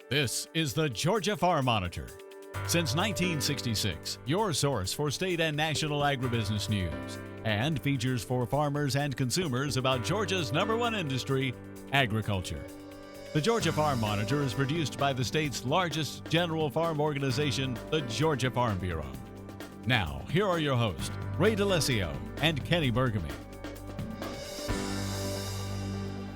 This is the Georgia Farm Monitor. Since 1966, your source for state and national agribusiness news, and features for farmers and consumers about Georgia's #1 industry, agriculture. The Georgia Farm Monitor is produced by the state's largest general farm organization, the Georgia Farm Bureau. Now, here are your hosts, Ray DeLisio and Kenny Burgamy.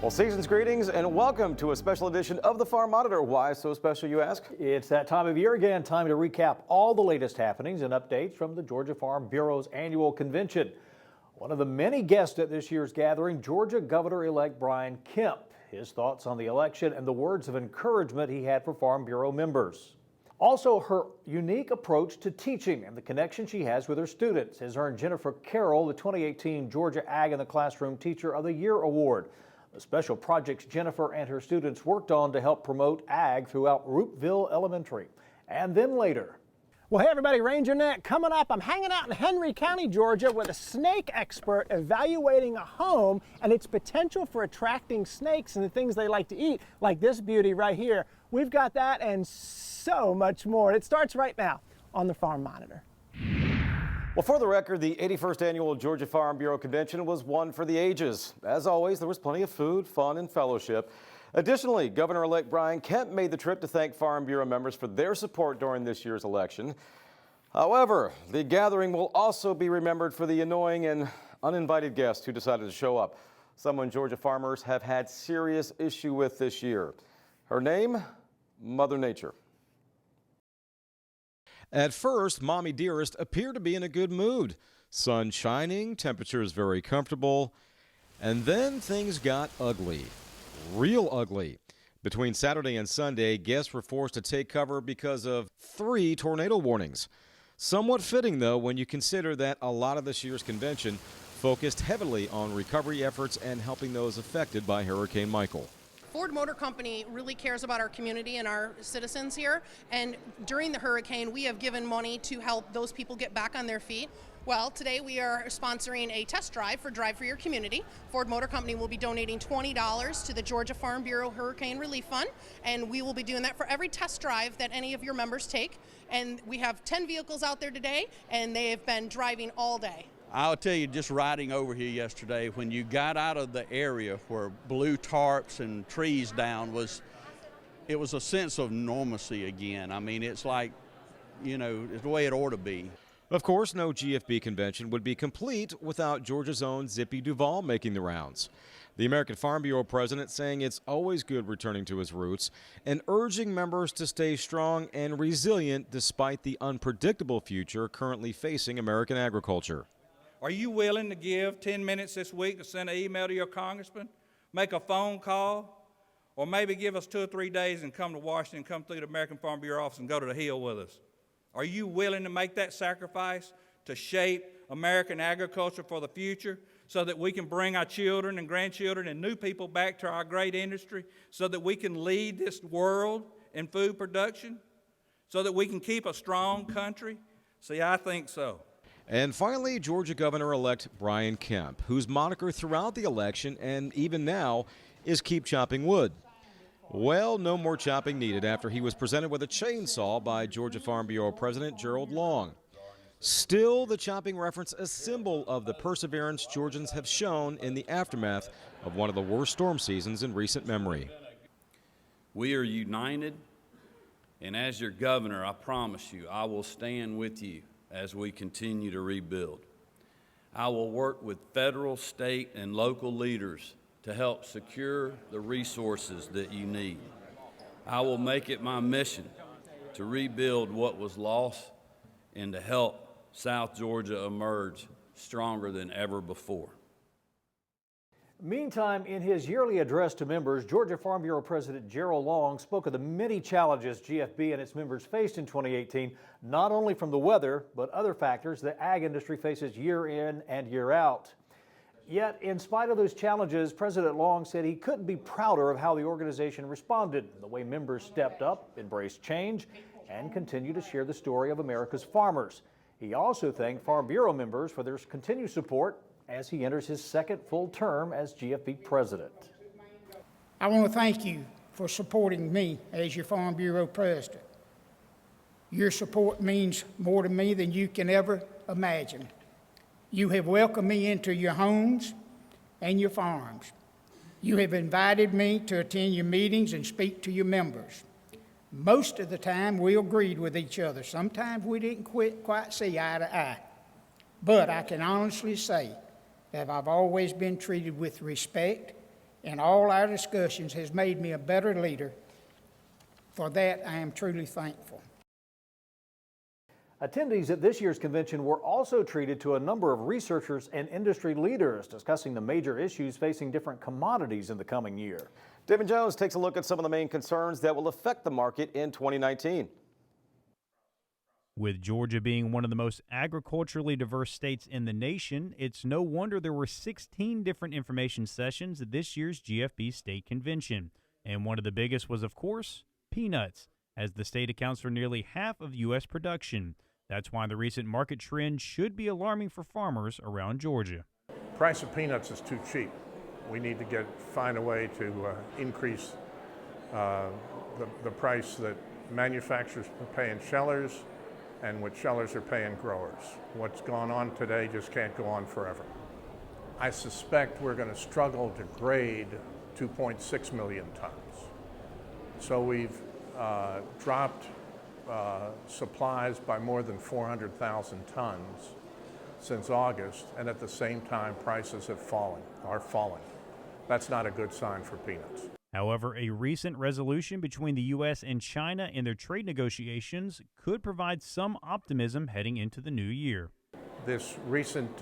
Well, season's greetings and welcome to a special edition of the Farm Monitor. Why so special, you ask? It's that time of year again, time to recap all the latest happenings and updates from the Georgia Farm Bureau's annual convention. One of the many guests at this year's gathering, Georgia Governor-elect Brian Kemp. His thoughts on the election and the words of encouragement he had for Farm Bureau members. Also, her unique approach to teaching and the connection she has with her students has earned Jennifer Carroll the 2018 Georgia Ag in the Classroom Teacher of the Year Award. The special projects Jennifer and her students worked on to help promote ag throughout Roopville Elementary. And then later. Well, hey everybody, Ranger Net coming up. I'm hanging out in Henry County, Georgia with a snake expert evaluating a home and its potential for attracting snakes and the things they like to eat, like this beauty right here. We've got that and so much more. It starts right now on the Farm Monitor. Well, for the record, the 81st Annual Georgia Farm Bureau Convention was one for the ages. As always, there was plenty of food, fun, and fellowship. Additionally, Governor-elect Brian Kemp made the trip to thank Farm Bureau members for their support during this year's election. However, the gathering will also be remembered for the annoying and uninvited guests who decided to show up. Someone Georgia farmers have had serious issue with this year. Her name, Mother Nature. At first, Mommy Dearest appeared to be in a good mood. Sun shining, temperatures very comfortable, and then things got ugly. Real ugly. Between Saturday and Sunday, guests were forced to take cover because of 3 tornado warnings. Somewhat fitting, though, when you consider that a lot of this year's convention focused heavily on recovery efforts and helping those affected by Hurricane Michael. Ford Motor Company really cares about our community and our citizens here, and during the hurricane we have given money to help those people get back on their feet. Well, today we are sponsoring a test drive for Drive for Your Community. Ford Motor Company will be donating $20 to the Georgia Farm Bureau Hurricane Relief Fund, and we will be doing that for every test drive that any of your members take. And we have 10 vehicles out there today, and they have been driving all day. I'll tell you, just riding over here yesterday, when you got out of the area where blew tarps and trees down, it was a sense of normalcy again. I mean, it's like, it's the way it ought to be. Of course, no GFB convention would be complete without Georgia's own Zippy Duvall making the rounds. The American Farm Bureau president saying it's always good returning to his roots and urging members to stay strong and resilient despite the unpredictable future currently facing American agriculture. Are you willing to give 10 minutes this week to send an email to your congressman, make a phone call, or maybe give us 2 or 3 days and come to Washington, come through the American Farm Bureau office and go to the Hill with us? Are you willing to make that sacrifice to shape American agriculture for the future so that we can bring our children and grandchildren and new people back to our great industry, so that we can lead this world in food production, so that we can keep a strong country? See, I think so. And finally, Georgia Governor-elect Brian Kemp, whose moniker throughout the election and even now is Keep Chopping Wood. Well, no more chopping needed after he was presented with a chainsaw by Georgia Farm Bureau President Gerald Long. Still, the chopping reference a symbol of the perseverance Georgians have shown in the aftermath of one of the worst storm seasons in recent memory. We are united, and as your governor, I promise you, I will stand with you as we continue to rebuild. I will work with federal, state, and local leaders to help secure the resources that you need. I will make it my mission to rebuild what was lost and to help South Georgia emerge stronger than ever before. Meantime, in his yearly address to members, Georgia Farm Bureau President Gerald Long spoke of the many challenges GFB and its members faced in 2018, not only from the weather, but other factors the ag industry faces year in and year out. Yet, in spite of those challenges, President Long said he couldn't be prouder of how the organization responded, the way members stepped up, embraced change, and continue to share the story of America's farmers. He also thanked Farm Bureau members for their continued support as he enters his second full term as GFB president. I want to thank you for supporting me as your Farm Bureau president. Your support means more to me than you can ever imagine. You have welcomed me into your homes and your farms. You have invited me to attend your meetings and speak to your members. Most of the time, we agreed with each other. Sometimes we didn't quite see eye to eye. But I can honestly say that I've always been treated with respect, and all our discussions has made me a better leader. For that, I am truly thankful. Attendees at this year's convention were also treated to a number of researchers and industry leaders discussing the major issues facing different commodities in the coming year. Damon Jones takes a look at some of the main concerns that will affect the market in 2019. With Georgia being one of the most agriculturally diverse states in the nation, it's no wonder there were 16 different information sessions at this year's GFB State Convention. And one of the biggest was, of course, peanuts, as the state accounts for nearly half of U.S. production. That's why the recent market trend should be alarming for farmers around Georgia. Price of peanuts is too cheap. We need to find a way to increase the price that manufacturers are paying shellers and what shellers are paying growers. What's gone on today just can't go on forever. I suspect we're going to struggle to grade 2.6 million tons. So we've dropped supplies by more than 400,000 tons since August, and at the same time prices are falling. That's not a good sign for peanuts. However, a recent resolution between the U.S. and China in their trade negotiations could provide some optimism heading into the new year. This recent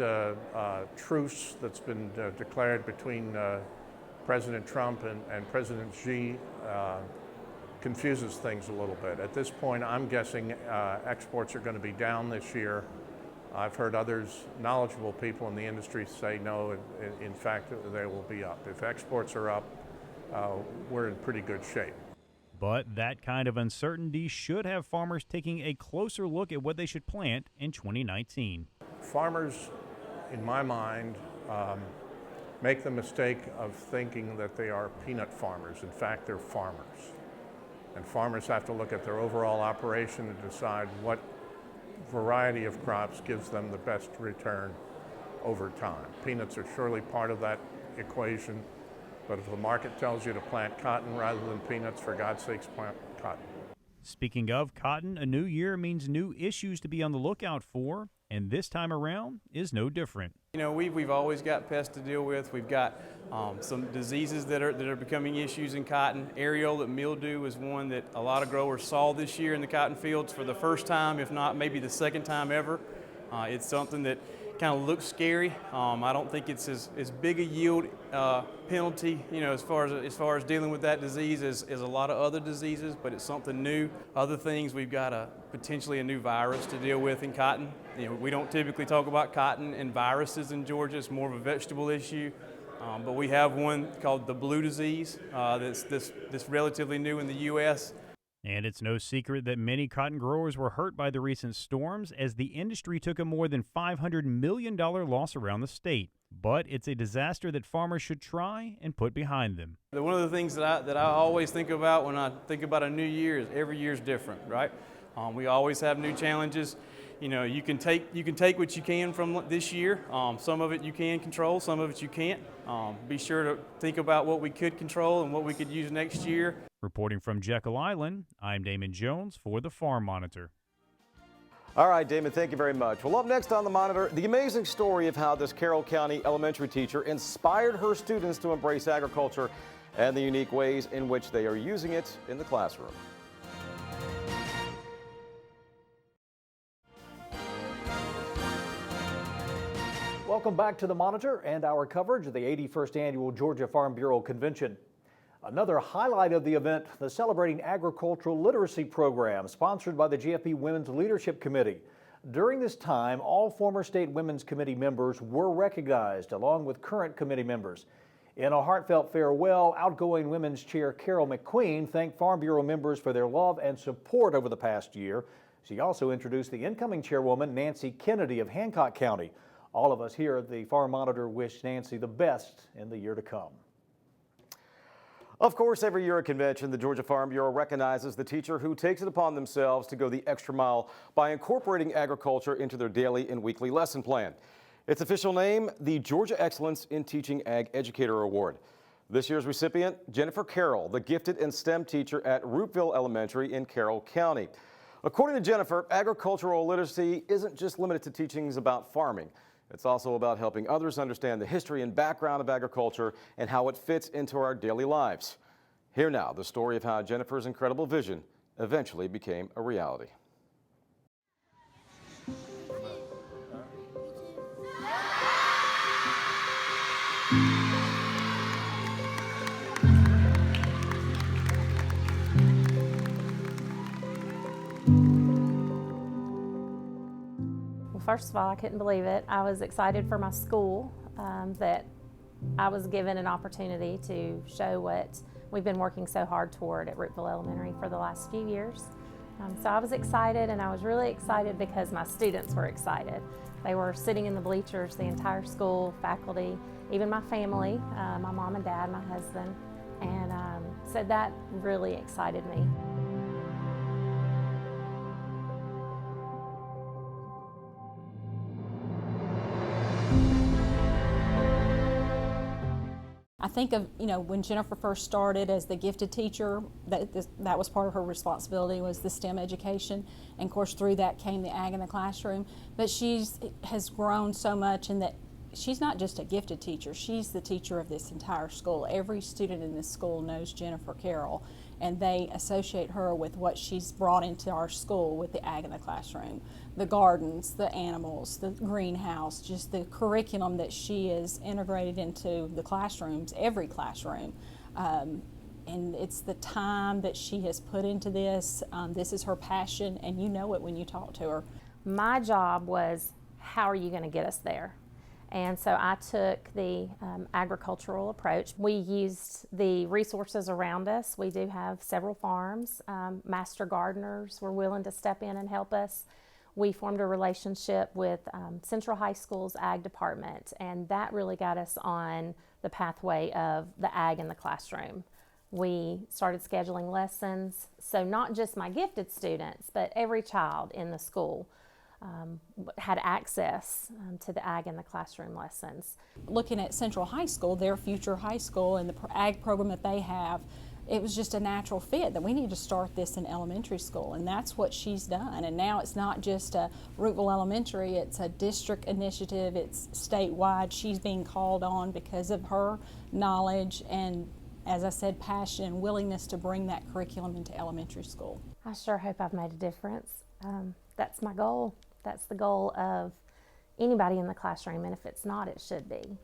truce that's been declared between President Trump and President Xi confuses things a little bit. At this point, I'm guessing exports are going to be down this year. I've heard others, knowledgeable people in the industry, say no, in fact, they will be up. If exports are up, we're in pretty good shape. But that kind of uncertainty should have farmers taking a closer look at what they should plant in 2019. Farmers, in my mind, make the mistake of thinking that they are peanut farmers. In fact, they're farmers. And farmers have to look at their overall operation and decide what variety of crops gives them the best return over time. Peanuts are surely part of that equation, but if the market tells you to plant cotton rather than peanuts, for God's sakes, plant cotton. Speaking of cotton, a new year means new issues to be on the lookout for, and this time around is no different. You know, we've always got pests to deal with. We've got some diseases that are becoming issues in cotton. Areola mildew is one that a lot of growers saw this year in the cotton fields for the first time, if not maybe the second time ever. It's something that kind of looks scary. I don't think it's as big a yield penalty, you know, as far as dealing with that disease as a lot of other diseases, but it's something new. Other things, we've got potentially a new virus to deal with in cotton. You know, we don't typically talk about cotton and viruses in Georgia. It's more of a vegetable issue. But we have one called the blue disease that's relatively new in the U.S. And it's no secret that many cotton growers were hurt by the recent storms as the industry took a more than $500 million loss around the state. But it's a disaster that farmers should try and put behind them. One of the things that I always think about when I think about a new year is every year is different, right? We always have new challenges. You know, you can take what you can from this year. Some of it you can control, some of it you can't. Be sure to think about what we could control and what we could use next year. Reporting from Jekyll Island, I'm Damon Jones for the Farm Monitor. All right, Damon, thank you very much. Well, up next on the Monitor, the amazing story of how this Carroll County elementary teacher inspired her students to embrace agriculture and the unique ways in which they are using it in the classroom. Welcome back to the Monitor and our coverage of the 81st Annual Georgia Farm Bureau Convention. Another highlight of the event, the Celebrating Agricultural Literacy program sponsored by the GFB Women's Leadership Committee. During this time, all former State Women's Committee members were recognized along with current committee members. In a heartfelt farewell, outgoing Women's Chair Carol McQueen thanked Farm Bureau members for their love and support over the past year. She also introduced the incoming chairwoman, Nancy Kennedy of Hancock County. All of us here at the Farm Monitor wish Nancy the best in the year to come. Of course, every year at convention, the Georgia Farm Bureau recognizes the teacher who takes it upon themselves to go the extra mile by incorporating agriculture into their daily and weekly lesson plan. Its official name, the Georgia Excellence in Teaching Ag Educator Award. This year's recipient, Jennifer Carroll, the gifted and STEM teacher at Rootville Elementary in Carroll County. According to Jennifer, agricultural literacy isn't just limited to teachings about farming. It's also about helping others understand the history and background of agriculture and how it fits into our daily lives. Here now, the story of how Jennifer's incredible vision eventually became a reality. First of all, I couldn't believe it. I was excited for my school that I was given an opportunity to show what we've been working so hard toward at Rootville Elementary for the last few years. So I was excited, and I was really excited because my students were excited. They were sitting in the bleachers, the entire school, faculty, even my family, my mom and dad, my husband, and so that really excited me. I think of, when Jennifer first started as the gifted teacher, that was part of her responsibility, was the STEM education. And of course, through that came the ag in the classroom. But has grown so much in that she's not just a gifted teacher, she's the teacher of this entire school. Every student in this school knows Jennifer Carroll, and they associate her with what she's brought into our school with the ag in the classroom. The gardens, the animals, the greenhouse, just the curriculum that she is integrated into the classrooms, every classroom. And it's the time that she has put into this. This is her passion, and you know it when you talk to her. My job was, how are you going to get us there? And so I took the agricultural approach. We used the resources around us. We do have several farms. Master gardeners were willing to step in and help us. We formed a relationship with Central High School's ag department, and that really got us on the pathway of the ag in the classroom. We started scheduling lessons, so not just my gifted students, but every child in the school had access to the ag in the classroom lessons. Looking at Central High School, their future high school, and the ag program that they have, it was just a natural fit that we need to start this in elementary school, and that's what she's done. And now it's not just a Rootville Elementary, it's a district initiative, it's statewide. She's being called on because of her knowledge and, as I said, passion and willingness to bring that curriculum into elementary school. I sure hope I've made a difference. That's my goal. That's the goal of anybody in the classroom, and if it's not, it should be.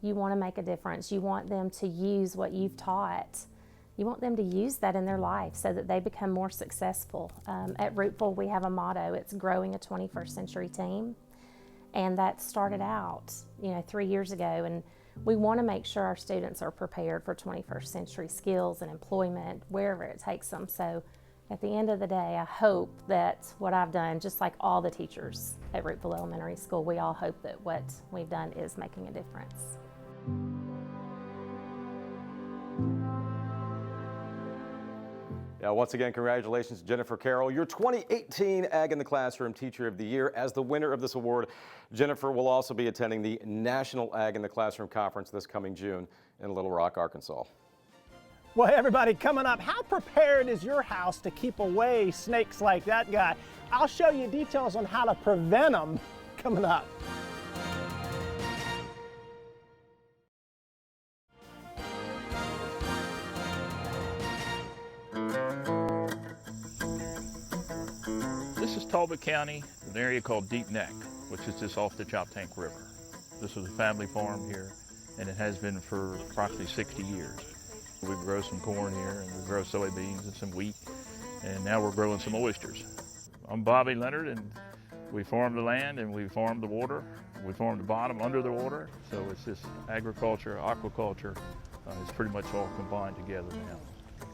You want to make a difference. You want them to use what you've taught. You want them to use that in their life so that they become more successful. At Rootville, we have a motto. It's growing a 21st century team, and that started out 3 years ago, and we want to make sure our students are prepared for 21st century skills and employment wherever it takes them. So at the end of the day, I hope that what I've done, just like all the teachers at Rootville Elementary School, we all hope that what we've done is making a difference. Yeah, once again, congratulations, Jennifer Carroll, your 2018 Ag in the Classroom Teacher of the Year. As the winner of this award, Jennifer will also be attending the National Ag in the Classroom Conference this coming June in Little Rock, Arkansas. Well, everybody, coming up, how prepared is your house to keep away snakes like that guy? I'll show you details on how to prevent them coming up. This is Talbot County, an area called Deep Neck, which is just off the Choptank River. This was a family farm here, and it has been for approximately 60 years. We grow some corn here, and we grow soybeans and some wheat, and now we're growing some oysters. I'm Bobby Leonard, and we farm the land and we farm the water. We farm the bottom under the water, so it's just agriculture, aquaculture. It's pretty much all combined together now.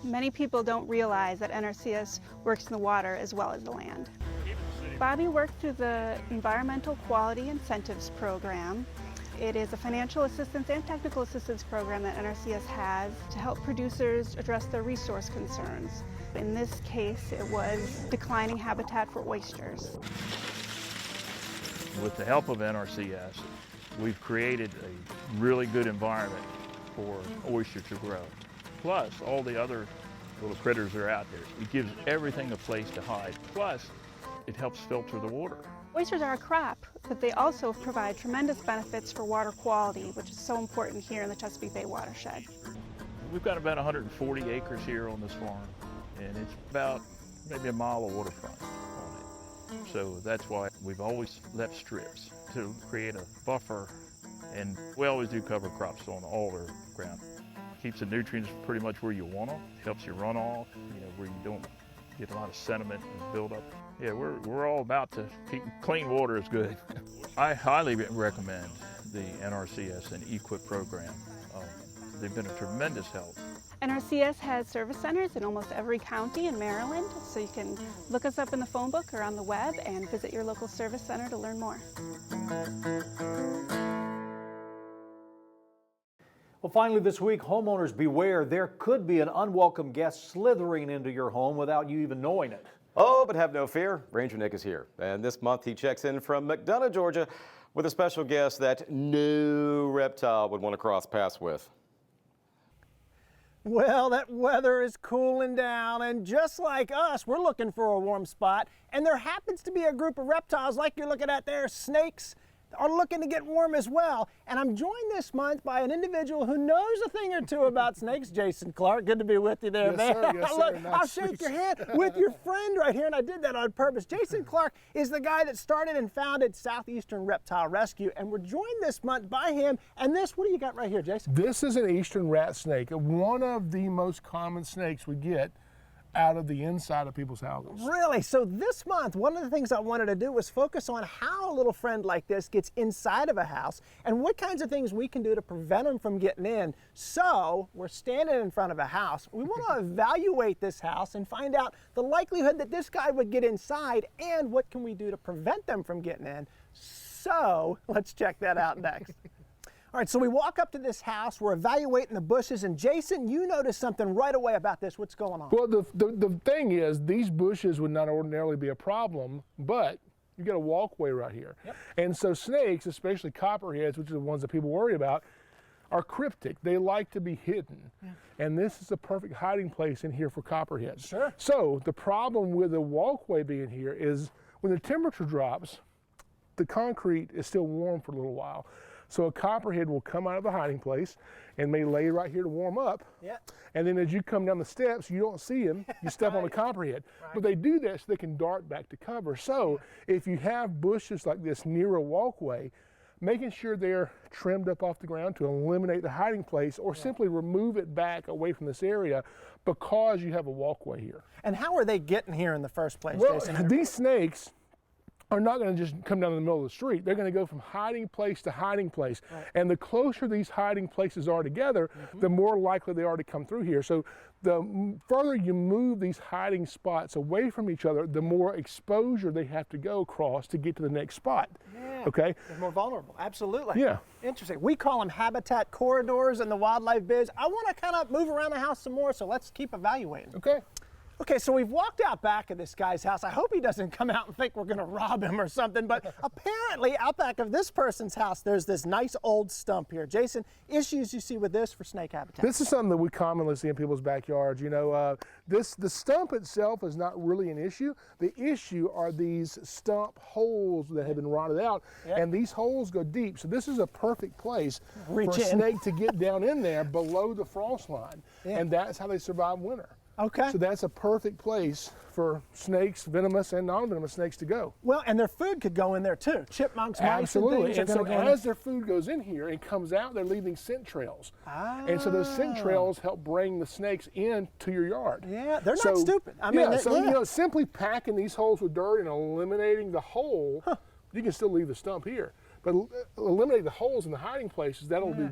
Many people don't realize that NRCS works in the water as well as the land. Bobby worked through the Environmental Quality Incentives Program, It is a financial assistance and technical assistance program that NRCS has to help producers address their resource concerns. In this case, it was declining habitat for oysters. With the help of NRCS, we've created a really good environment for oyster to grow. Plus, all the other little critters are out there. It gives everything a place to hide. Plus, it helps filter the water. Oysters are a crop, but they also provide tremendous benefits for water quality, which is so important here in the Chesapeake Bay watershed. We've got about 140 acres here on this farm, and it's about maybe a mile of waterfront on it. So that's why we've always left strips to create a buffer, and we always do cover crops on all our ground. Keeps the nutrients pretty much where you want them, helps you run off, where you don't get a lot of sediment and build up. Yeah, we're all about to keep clean water is good. I highly recommend the NRCS and EQIP program. They've been a tremendous help. NRCS has service centers in almost every county in Maryland, so you can look us up in the phone book or on the web and visit your local service center to learn more. Well, finally this week, homeowners beware. There could be an unwelcome guest slithering into your home without you even knowing it. Oh, but have no fear. Ranger Nick is here. And this month he checks in from McDonough, Georgia, with a special guest that no reptile would want to cross paths with. Well, that weather is cooling down, and just like us, we're looking for a warm spot, and there happens to be a group of reptiles like you're looking at there, snakes, are looking to get warm as well. And I'm joined this month by an individual who knows a thing or two about snakes. Jason Clark, good to be with you there, yes, man. Sir, yes, Look, sir. Nice I'll shake your hand with your friend right here, and I did that on purpose. Jason Clark is the guy that started and founded Southeastern Reptile Rescue, and we're joined this month by him. And this, what do you got right here, Jason? This is an eastern rat snake, one of the most common snakes we get out of the inside of people's houses. Really? So this month, one of the things I wanted to do was focus on how a little friend like this gets inside of a house and what kinds of things we can do to prevent them from getting in. So we're standing in front of a house. We want to evaluate this house and find out the likelihood that this guy would get inside and what can we do to prevent them from getting in. So let's check that out next. All right, so we walk up to this house, we're evaluating the bushes, and Jason, you noticed something right away about this. What's going on? Well, the thing is, these bushes would not ordinarily be a problem, but you got a walkway right here. Yep. And so snakes, especially copperheads, which are the ones that people worry about, are cryptic. They like to be hidden. Yeah. And this is a perfect hiding place in here for copperheads. Sure. So the problem with the walkway being here is when the temperature drops, the concrete is still warm for a little while. So a copperhead will come out of the hiding place and may lay right here to warm up. Yeah. And then as you come down the steps, you don't see him. You step on the copperhead. Right. But they do this so they can dart back to cover. So if you have bushes like this near a walkway, making sure they're trimmed up off the ground to eliminate the hiding place, or simply remove it back away from this area because you have a walkway here. And how are they getting here in the first place, Well, Jason? these snakes are not going to just come down in the middle of the street. They're going to go from hiding place to hiding place. Right. And the closer these hiding places are together, the more likely they are to come through here. So the further you move these hiding spots away from each other, the more exposure they have to go across to get to the next spot. Yeah. Okay? They're more vulnerable, absolutely. Yeah. Interesting. We call them habitat corridors in the wildlife biz. I want to kind of move around the house some more, so let's keep evaluating. Okay. Okay, so we've walked out back of this guy's house. I hope he doesn't come out and think we're gonna rob him or something, but apparently out back of this person's house, there's this nice old stump here. Jason, issues you see with this for snake habitat? This is something that we commonly see in people's backyards. You know, the stump itself is not really an issue. The issue are these stump holes that have been rotted out, and these holes go deep. So this is a perfect place for a snake to get down in there below the frost line, and that's how they survive winter. Okay. So that's a perfect place for snakes, venomous and non-venomous snakes to go. Well, and their food could go in there too. Chipmunks, mice, absolutely. and things. And so as their food goes in here and comes out, they're leaving scent trails. And so those scent trails help bring the snakes into your yard. Yeah, they're not stupid. I mean, you know, simply packing these holes with dirt and eliminating the hole, you can still leave the stump here. But eliminate the holes in the hiding places, that'll do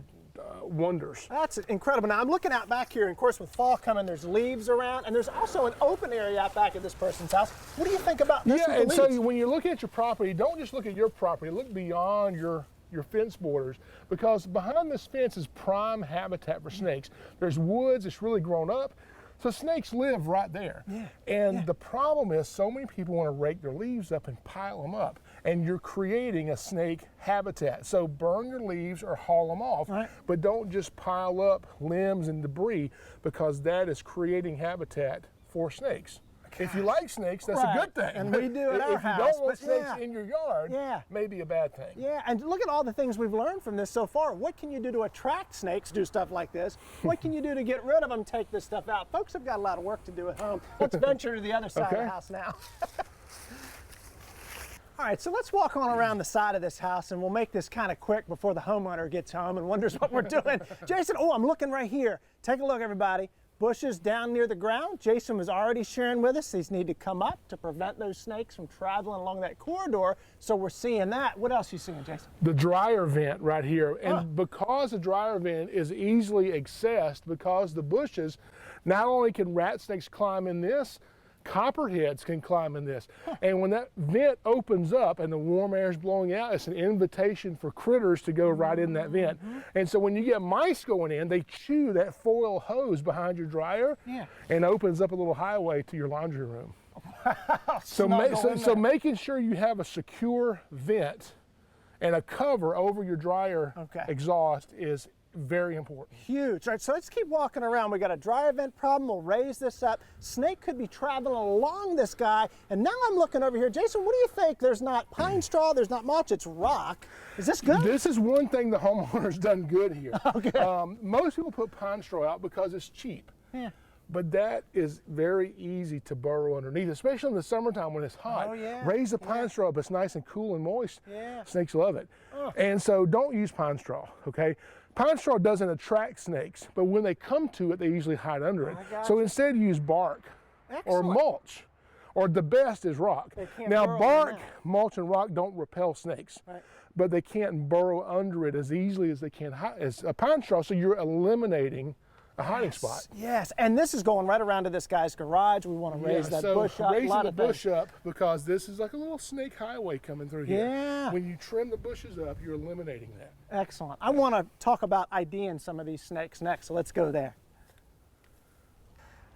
wonders. That's incredible. Now I'm looking out back here, and of course with fall coming, there's leaves around, and there's also an open area out back at this person's house. What do you think about this? Yeah, and so when you're looking at your property, don't just look at your property, look beyond your your fence borders, because behind this fence is prime habitat for snakes. There's woods, it's really grown up, so snakes live right there. And the problem is so many people want to rake their leaves up and pile them up, and you're creating a snake habitat. So burn your leaves or haul them off, but don't just pile up limbs and debris, because that is creating habitat for snakes. If you like snakes, that's a good thing. And we do at our house. If you don't want snakes in your yard, maybe a bad thing. Yeah, and look at all the things we've learned from this so far. What can you do to attract snakes, do stuff like this? What can you do to get rid of them, take this stuff out? Folks have got a lot of work to do at home. Let's venture to the other side of the house now. All right, so let's walk on around the side of this house, and we'll make this kind of quick before the homeowner gets home and wonders what we're doing. Jason, I'm looking right here. Take a look, everybody. Bushes down near the ground. Jason was already sharing with us these need to come up to prevent those snakes from traveling along that corridor. So we're seeing that. What else are you seeing, Jason? The dryer vent right here. And because the dryer vent is easily accessed, because the bushes, not only can rat snakes climb in this, copperheads can climb in this. And when that vent opens up and the warm air is blowing out, it's an invitation for critters to go right in that vent. And so when you get mice going in, they chew that foil hose behind your dryer and opens up a little highway to your laundry room. So making sure you have a secure vent and a cover over your dryer exhaust is very important. Huge. All right, so let's keep walking around. We got a dryer vent problem. We'll raise this up. Snake could be traveling along this guy. And now I'm looking over here. Jason, what do you think? There's not pine straw, there's not mulch, it's rock. Is this good? This is one thing the homeowner's done good here. Most people put pine straw out because it's cheap. But that is very easy to burrow underneath, especially in the summertime when it's hot. Raise the pine straw up. It's nice and cool and moist. Snakes love it. And so don't use pine straw, okay? Pine straw doesn't attract snakes, but when they come to it, they usually hide under it. So instead use bark or mulch, or the best is rock. Now bark, mulch, and rock don't repel snakes, but they can't burrow under it as easily as they can as a pine straw, so you're eliminating a hiding spot. Yes, and this is going right around to this guy's garage. We want to raise that bush up. Raising the bush up, because this is like a little snake highway coming through here. When you trim the bushes up, you're eliminating that. Excellent. I want to talk about IDing some of these snakes next, so let's go there.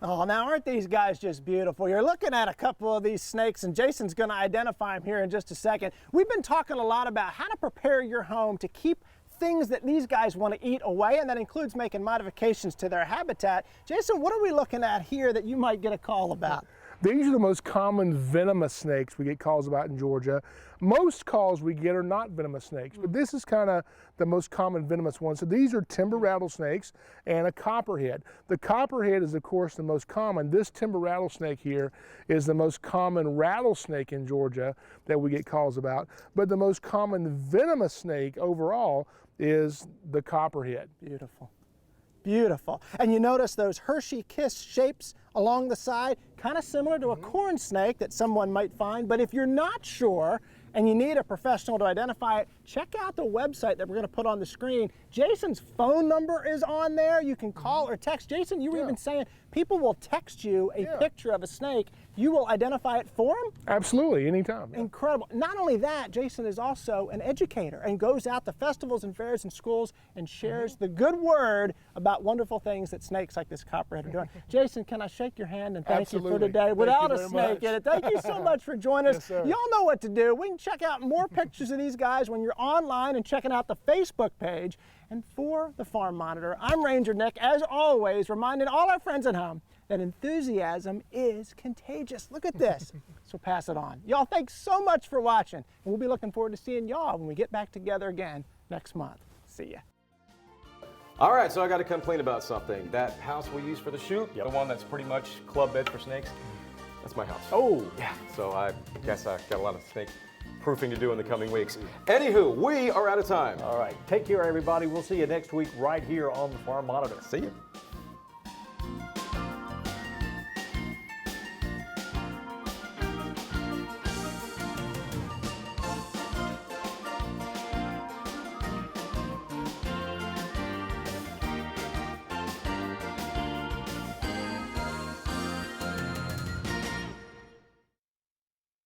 Oh, now aren't these guys just beautiful? You're looking at a couple of these snakes, and Jason's going to identify them here in just a second. We've been talking a lot about how to prepare your home to keep things that these guys want to eat away, and that includes making modifications to their habitat. Jason, what are we looking at here that you might get a call about? These are the most common venomous snakes we get calls about in Georgia. Most calls we get are not venomous snakes, but this is kind of the most common venomous one. So these are timber rattlesnakes and a copperhead. The copperhead is, of course, the most common. This timber rattlesnake here is the most common rattlesnake in Georgia that we get calls about. But the most common venomous snake overall is the copperhead. Beautiful. Beautiful. And you notice those Hershey Kiss shapes along the side, kind of similar to a corn snake that someone might find. But if you're not sure and you need a professional to identify it, check out the website that we're going to put on the screen. Jason's phone number is on there. You can call or text. Jason, you were even saying people will text you a picture of a snake. You will identify it for them? Absolutely, anytime. Incredible. Not only that, Jason is also an educator and goes out to festivals and fairs and schools and shares the good word about wonderful things that snakes like this copperhead are doing. Jason, can I shake your hand and thank you for today without a snake in it? Thank you so much for joining us. Y'all know what to do. We can check out more pictures of these guys when you're online and checking out the Facebook page. And for the Farm Monitor, I'm Ranger Nick, as always, reminding all our friends at home that enthusiasm is contagious. Look at this. So pass it on. Y'all, thanks so much for watching. And we'll be looking forward to seeing y'all when we get back together again next month. See ya. All right, so I got to complain about something. That house we use for the shoot, the one that's pretty much club bed for snakes, that's my house. Oh. Yeah, so I guess I got a lot of snake proofing to do in the coming weeks. Anywho, we are out of time. All right, take care, everybody. We'll see you next week right here on the Farm Monitor. See you.